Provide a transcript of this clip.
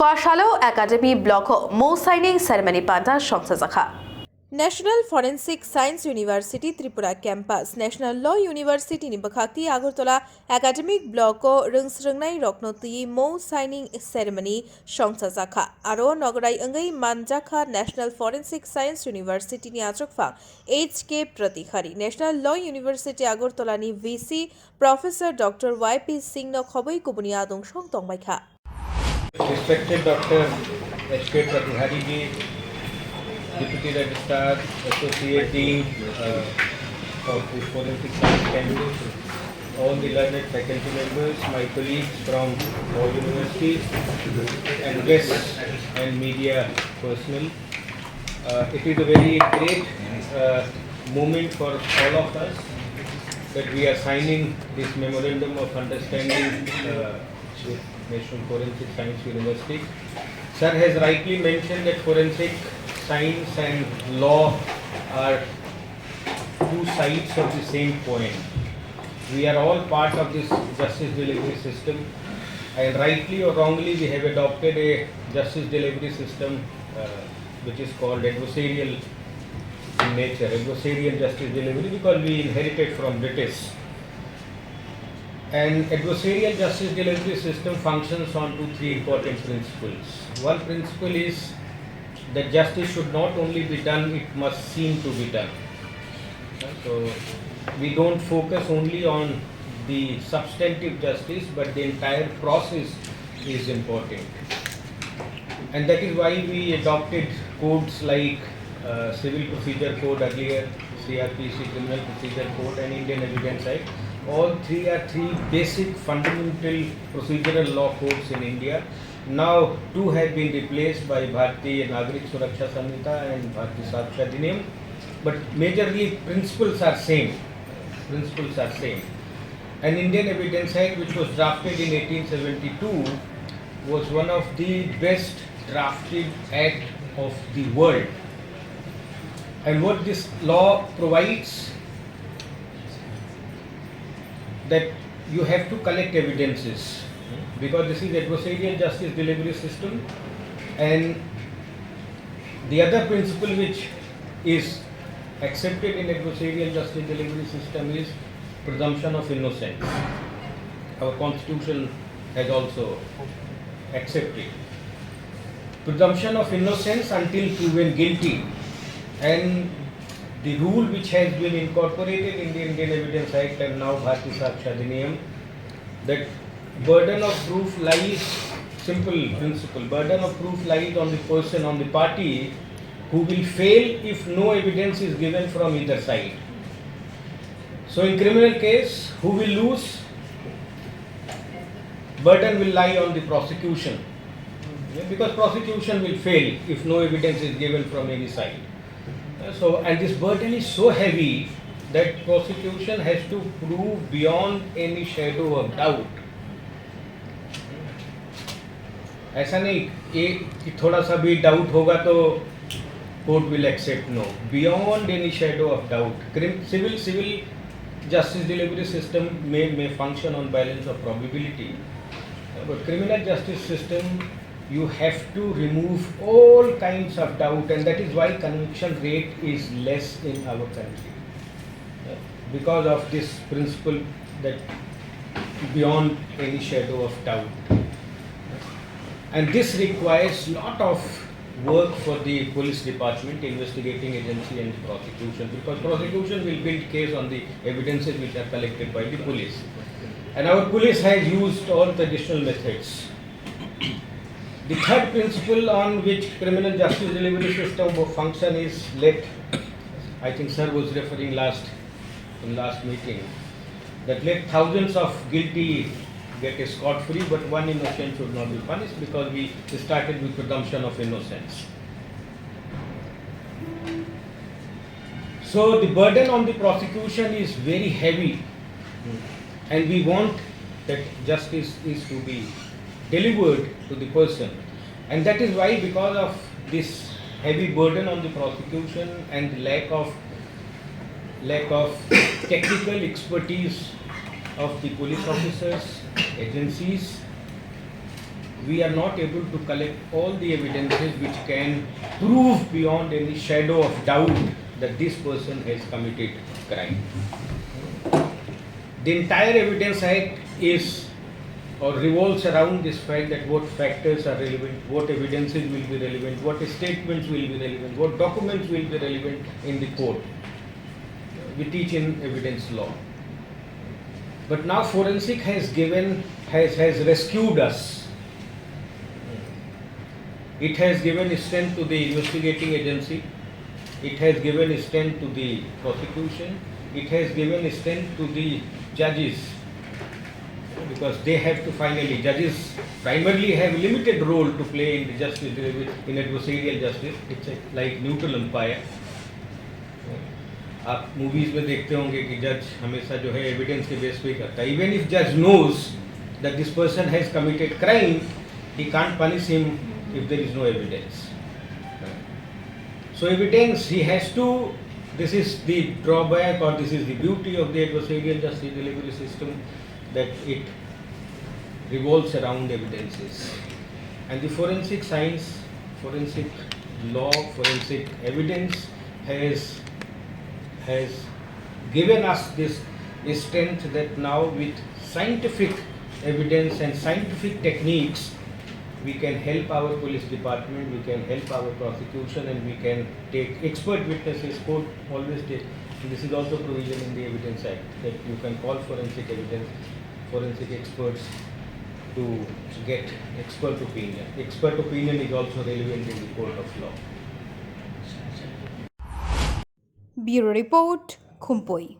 ফাঁসালো academy block MoU signing ceremony পান্ডা সংস্থা শাখা national forensic science university Tripura campus national law university ni bakati Agartala academic block রংসরংনাই রকনতি MoU signing ceremony সংস্থা শাখা আরো নগরাই অঙ্গই মানজাখা national forensic science university ni আচকফা H K Pratihari national law university Agartala ni VC professor doctor Y P. Singh ন খবই কুবনি আদং সং তংমাইখা Respected Dr. H.K. Pratihari ji, Deputy Registrar, Associate Dean of the Forensic Science Campus, all the learned faculty members, my colleagues from all universities, and guests and media personnel. It is a very great moment for all of us that we are signing this memorandum of understanding with National Forensic Science University. Sir has rightly mentioned that forensic science and law are two sides of the same coin. We are all part of this justice delivery system, and rightly or wrongly we have adopted a justice delivery system which is called adversarial in nature, adversarial justice delivery, because we inherited from British. And adversarial justice delivery system functions on three important principles. One principle is that justice should not only be done, it must seem to be done. So we don't focus only on the substantive justice, but the entire process is important. And that is why we adopted codes like Civil Procedure Code earlier, CRPC, Criminal Procedure Code, and Indian Evidence Act. All three are three basic fundamental procedural law codes in India. Now two have been replaced by Bharatiya Nagarik Suraksha Samhita and Bharatiya Saksha Adhiniyam, but majorly principles are same. Principles are same. And Indian Evidence Act, which was drafted in 1872, was one of the best drafted act of the world. And what this law provides, that you have to collect evidences, because this is adversarial justice delivery system. And the other principle which is accepted in adversarial justice delivery system is presumption of innocence. Our constitution has also accepted presumption of innocence until proven guilty. And the rule which has been incorporated in the Indian Evidence Act and now Bharatiya Saksha Adhiniyam, that burden of proof lies, simple principle, burden of proof lies on the person, on the party who will fail if no evidence is given from either side. So in criminal case, who will lose? Burden will lie on the prosecution, because prosecution will fail if no evidence is given from any side. So, and this burden is so heavy that prosecution has to prove beyond any shadow of doubt. ऐसा नहीं कि थोड़ा सा भी doubt होगा तो court will accept, no, beyond any shadow of doubt. Civil justice delivery system may function on balance of probability, but criminal justice system, you have to remove all kinds of doubt, and that is why conviction rate is less in our country, because of this principle that beyond any shadow of doubt. And this requires lot of work for the police department, investigating agency, and prosecution, because prosecution will build case on the evidences which are collected by the police, and our police has used all traditional methods. The third principle on which criminal justice delivery system will function is, I think sir was referring in last meeting, that let thousands of guilty get scot-free, but one innocent should not be punished, because we started with presumption of innocence. So the burden on the prosecution is very heavy, and we want that justice is to be delivered to the person. And that is why, because of this heavy burden on the prosecution and the lack of technical expertise of the police officers, agencies, we are not able to collect all the evidences which can prove beyond any shadow of doubt that this person has committed crime. The entire Evidence Act is or revolves around this fact that what factors are relevant, what evidences will be relevant, what statements will be relevant, what documents will be relevant in the court. We teach in evidence law. But now forensic has rescued us. It has given strength to the investigating agency. It has given strength to the prosecution. It has given strength to the judges, because they have to finally, judges primarily have limited role to play in the justice delivery, in adversarial justice. It's like neutral umpire. आप movies में देखते होंगे कि जज हमेशा जो है evidence के बेस पे करता है. इवन इफ जज knows that this person has committed crime, he can't punish him if there is no evidence. So evidence, he has to, this is the drawback or this is the beauty of the adversarial justice delivery system, that it revolves around evidences. And the forensic science, forensic law, forensic evidence has given us this strength that now with scientific evidence and scientific techniques, we can help our police department, we can help our prosecution, and we can take expert witnesses. Court always take, and this is also provision in the Evidence Act, that you can call forensic evidence, forensic experts to get expert opinion. Expert opinion is also relevant in the court of law. Bureau Report, Khumpoi.